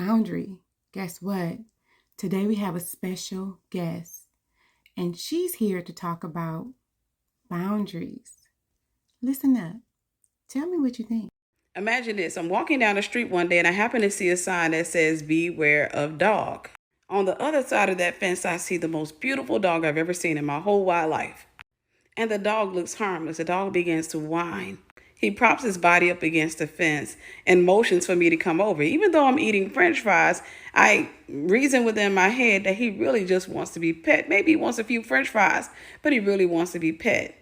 Boundary. Guess what? Today we have a special guest, and she's here to talk about boundaries. Listen up. Tell me what you think. Imagine this. I'm walking down the street one day and I happen to see a sign that says, "Beware of dog." On the other side of that fence, I see the most beautiful dog I've ever seen in my whole wide life. And the dog looks harmless. The dog begins to whine. He props his body up against the fence and motions for me to come over. Even though I'm eating French fries, I reason within my head that he really just wants to be pet. Maybe he wants a few French fries, but he really wants to be pet.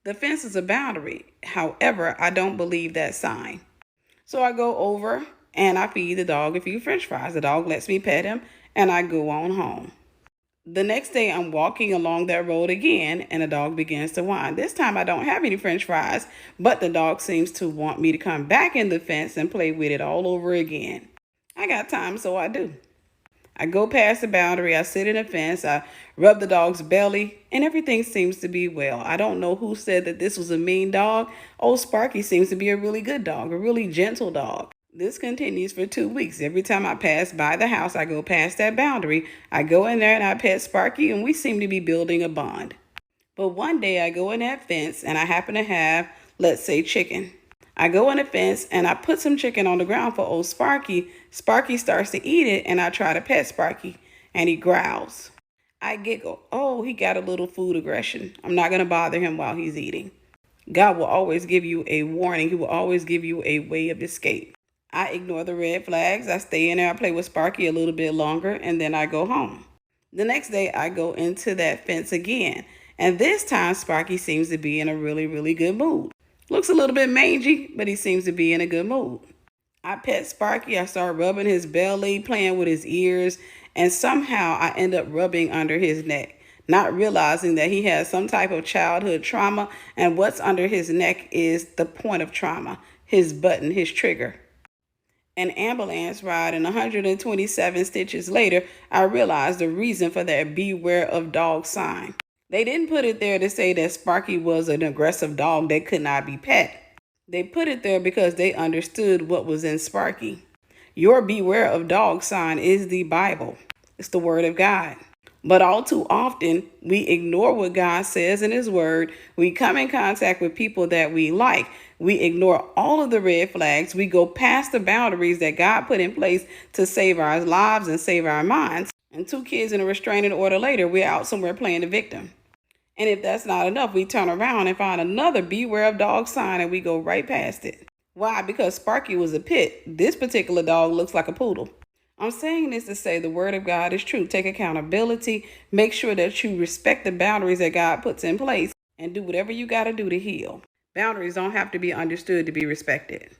The fence is a boundary. However, I don't believe that sign. So I go over and I feed the dog a few French fries. The dog lets me pet him and I go on home. The next day, I'm walking along that road again, and the dog begins to whine. This time, I don't have any French fries, but the dog seems to want me to come back in the fence and play with it all over again. I got time, so I do. I go past the boundary, I sit in the fence, I rub the dog's belly, and everything seems to be well. I don't know who said that this was a mean dog. Old Sparky seems to be a really good dog, a really gentle dog. This continues for 2 weeks. Every time I pass by the house, I go past that boundary. I go in there and I pet Sparky, and we seem to be building a bond. But one day I go in that fence and I happen to have, let's say, chicken. I go in the fence and I put some chicken on the ground for old Sparky. Sparky starts to eat it and I try to pet Sparky and he growls. I giggle. Oh, he got a little food aggression. I'm not going to bother him while he's eating. God will always give you a warning. He will always give you a way of escape. I ignore the red flags. I stay in there. I play with Sparky a little bit longer, and then I go home. The next day, I go into that fence again. And this time, Sparky seems to be in a really, really good mood. Looks a little bit mangy, but he seems to be in a good mood. I pet Sparky. I start rubbing his belly, playing with his ears, and somehow I end up rubbing under his neck, not realizing that he has some type of childhood trauma, and what's under his neck is the point of trauma, his button, his trigger. An ambulance ride and 127 stitches later, I realized the reason for that "beware of dog" sign. They didn't put it there to say that Sparky was an aggressive dog that could not be pet. They put it there because they understood what was in Sparky. Your "beware of dog" sign is the Bible. It's the Word of God. But all too often, we ignore what God says in His Word. We come in contact with people that we like. We ignore all of the red flags. We go past the boundaries that God put in place to save our lives and save our minds. And 2 kids in a restraining order later, we're out somewhere playing the victim. And if that's not enough, we turn around and find another "beware of dog" sign and we go right past it. Why? Because Sparky was a pit. This particular dog looks like a poodle. I'm saying this to say the Word of God is true. Take accountability. Make sure that you respect the boundaries that God puts in place and do whatever you got to do to heal. Boundaries don't have to be understood to be respected.